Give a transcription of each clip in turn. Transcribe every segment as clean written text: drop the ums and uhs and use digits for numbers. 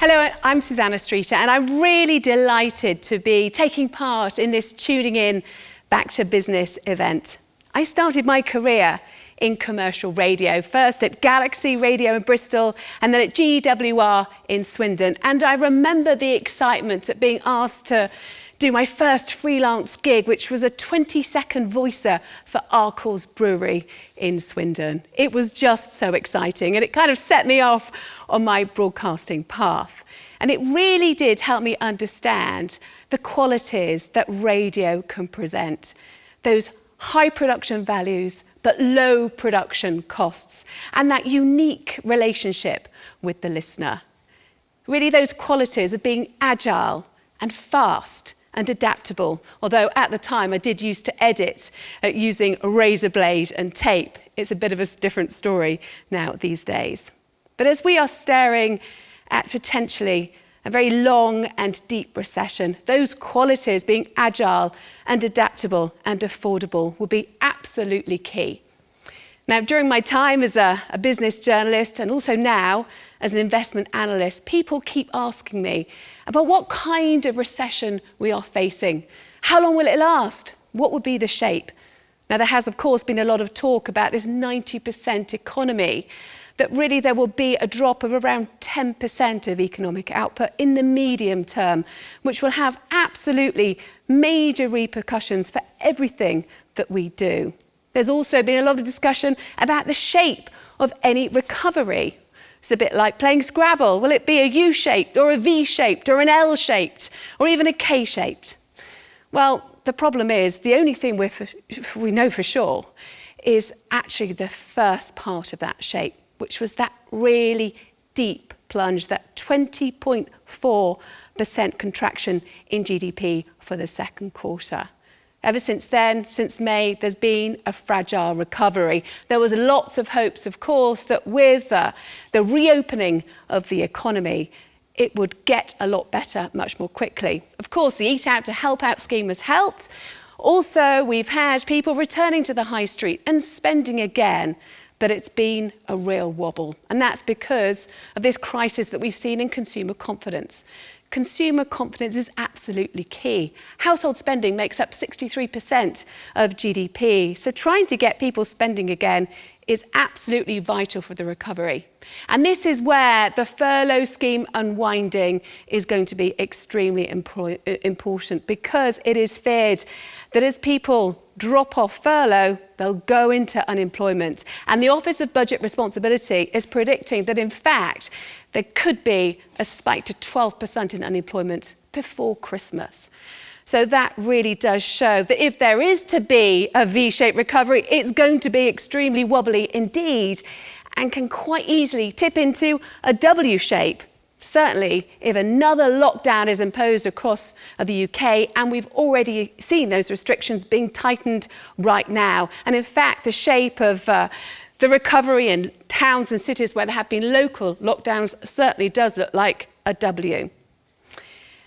Hello, I'm Susannah Streeter, and I'm really delighted to be taking part in this Tuning In Back to Business event. I started my career in commercial radio, first at Galaxy Radio in Bristol and then at GWR in Swindon. And I remember the excitement at being asked to do my first freelance gig, which was a 20-second voicer for Arkell's Brewery in Swindon. It was just so exciting, and it kind of set me off on my broadcasting path. And it really did help me understand the qualities that radio can present. Those high production values, but low production costs, and that unique relationship with the listener. Really those qualities of being agile and fast and adaptable, although at the time I did used to edit using a razor blade and tape. It's a bit of a different story now these days. But as we are staring at potentially a very long and deep recession, those qualities, being agile and adaptable and affordable, will be absolutely key. Now, during my time as a business journalist and also now as an investment analyst, people keep asking me about what kind of recession we are facing. How long will it last? What would be the shape? Now, there has, of course, been a lot of talk about this 90% economy, that really there will be a drop of around 10% of economic output in the medium term, which will have absolutely major repercussions for everything that we do. There's also been a lot of discussion about the shape of any recovery. It's a bit like playing Scrabble. Will it be a U-shaped or a V-shaped or an L-shaped or even a K-shaped? Well, the problem is the only thing we know for sure is actually the first part of that shape, which was that really deep plunge, that 20.4% contraction in GDP for the second quarter. Ever since then, since May, there's been a fragile recovery. There was lots of hopes, of course, that with the reopening of the economy, it would get a lot better much more quickly. Of course, the Eat Out to Help Out scheme has helped. Also, we've had people returning to the high street and spending again, but it's been a real wobble. And that's because of this crisis that we've seen in consumer confidence. Consumer confidence is absolutely key. Household spending makes up 63% of GDP. So trying to get people spending again is absolutely vital for the recovery. And this is where the furlough scheme unwinding is going to be extremely important, because it is feared that as people drop off furlough, they'll go into unemployment. And the Office of Budget Responsibility is predicting that, in fact, there could be a spike to 12% in unemployment before Christmas. So that really does show that if there is to be a V-shaped recovery, it's going to be extremely wobbly indeed, and can quite easily tip into a W shape. Certainly, if another lockdown is imposed across the UK, and we've already seen those restrictions being tightened right now. And in fact, the shape of the recovery in towns and cities where there have been local lockdowns certainly does look like a W.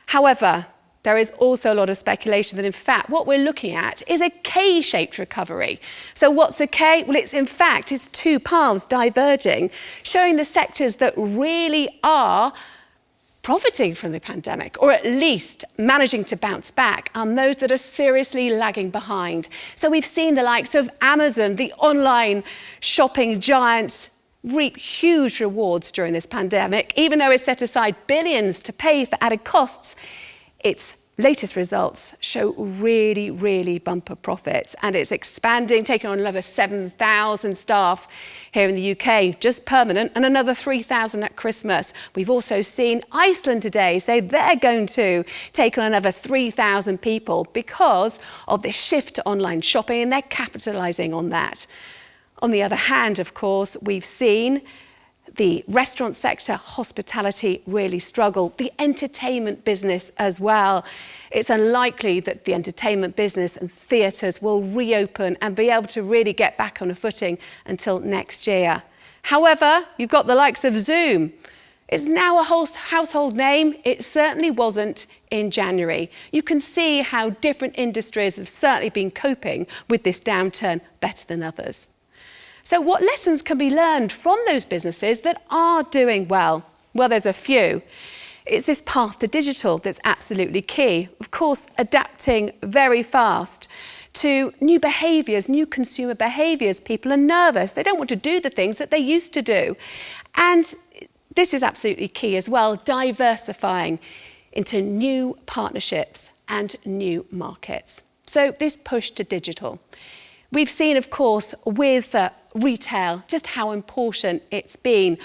However, there is also a lot of speculation that, in fact, what we're looking at is a K-shaped recovery. So what's a K? Well, it's two paths diverging, showing the sectors that really are profiting from the pandemic, or at least managing to bounce back, and those that are seriously lagging behind. So we've seen the likes of Amazon, the online shopping giants, reap huge rewards during this pandemic. Even though it's set aside billions to pay for added costs, its latest results show really, really bumper profits, and it's expanding, taking on another 7,000 staff here in the UK, just permanent, and another 3,000 at Christmas. We've also seen Iceland today say they're going to take on another 3,000 people because of this shift to online shopping, and they're capitalising on that. On the other hand, of course, we've seen the restaurant sector, hospitality really struggle. The entertainment business as well. It's unlikely that the entertainment business and theatres will reopen and be able to really get back on a footing until next year. However, you've got the likes of Zoom. It's now a household name. It certainly wasn't in January. You can see how different industries have certainly been coping with this downturn better than others. So what lessons can be learned from those businesses that are doing well? Well, there's a few. It's this path to digital that's absolutely key. Of course, adapting very fast to new behaviours, new consumer behaviours. People are nervous. They don't want to do the things that they used to do. And this is absolutely key as well, diversifying into new partnerships and new markets. So this push to digital. We've seen, of course, with retail, just how important it's been.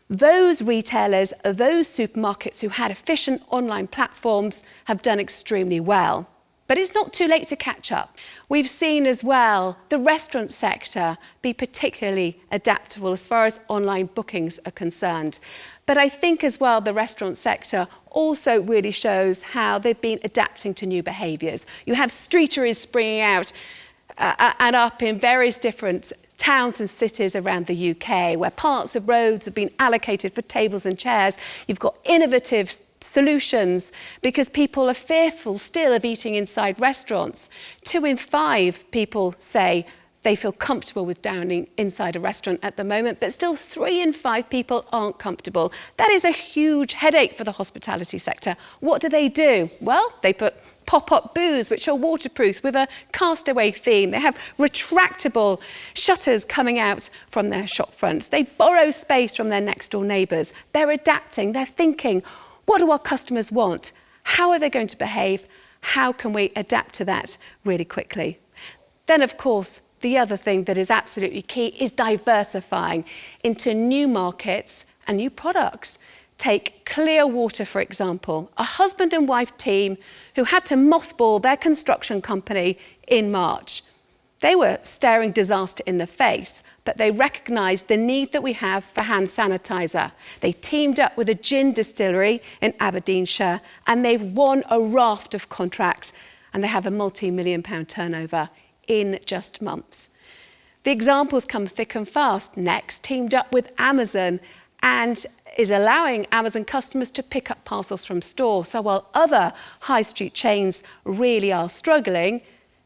Those retailers, those supermarkets who had efficient online platforms have done extremely well. But it's not too late to catch up. We've seen as well the restaurant sector be particularly adaptable as far as online bookings are concerned. But I think as well the restaurant sector also really shows how they've been adapting to new behaviours. You have streeteries springing out and up in various different towns and cities around the UK, where parts of roads have been allocated for tables and chairs. You've got innovative solutions because people are fearful still of eating inside restaurants. 2 in 5 people say they feel comfortable with dining inside a restaurant at the moment, but still 3 in 5 people aren't comfortable. That is a huge headache for the hospitality sector. What do? Well, they put pop-up booths which are waterproof with a castaway theme. They have retractable shutters coming out from their shop fronts. They borrow space from their next door neighbours. They're adapting, they're thinking, what do our customers want? How are they going to behave? How can we adapt to that really quickly? Then, of course, the other thing that is absolutely key is diversifying into new markets and new products. Take Clearwater, for example, a husband and wife team who had to mothball their construction company in March. They were staring disaster in the face, but they recognised the need that we have for hand sanitizer. They teamed up with a gin distillery in Aberdeenshire and they've won a raft of contracts and they have a multi-million-pound turnover in just months. The examples come thick and fast. Next teamed up with Amazon and is allowing Amazon customers to pick up parcels from store. So while other high street chains really are struggling,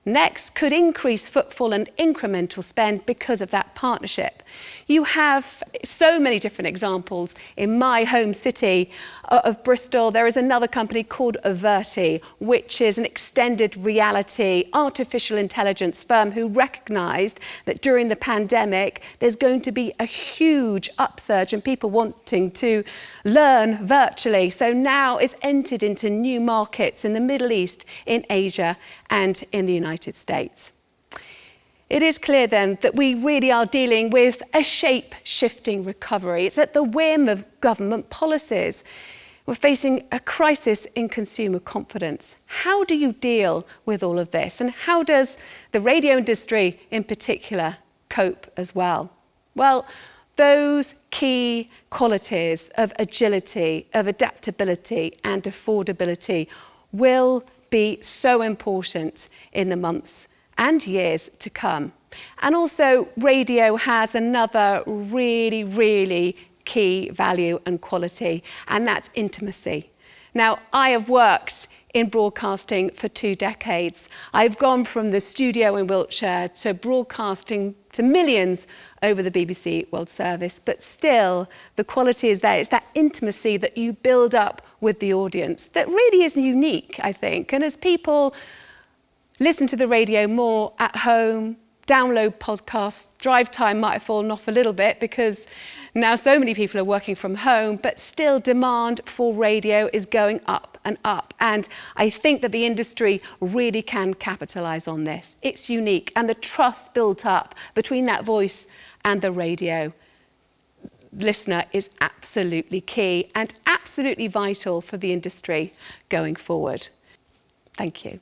Next could increase footfall and incremental spend because of that partnership. You have so many different examples. In my home city of Bristol, there is another company called Averti, which is an extended reality artificial intelligence firm who recognised that during the pandemic, there's going to be a huge upsurge in people wanting to learn virtually. So now it's entered into new markets in the Middle East, in Asia, and in the United States. It is clear then that we really are dealing with a shape-shifting recovery. It's at the whim of government policies. We're facing a crisis in consumer confidence. How do you deal with all of this? And how does the radio industry in particular cope as well? Well, those key qualities of agility, of adaptability and affordability will be so important in the months and years to come. And also, radio has another really, really key value and quality, and that's intimacy. Now, I have worked in broadcasting for 2 decades. I've gone from the studio in Wiltshire to broadcasting to millions over the BBC World Service, but still the quality is there. It's that intimacy that you build up with the audience that really is unique, I think. And as people listen to the radio more at home, download podcasts, drive time might have fallen off a little bit because now so many people are working from home, but still demand for radio is going up and up. And I think that the industry really can capitalise on this. It's unique, and the trust built up between that voice and the radio listener is absolutely key and absolutely vital for the industry going forward. Thank you.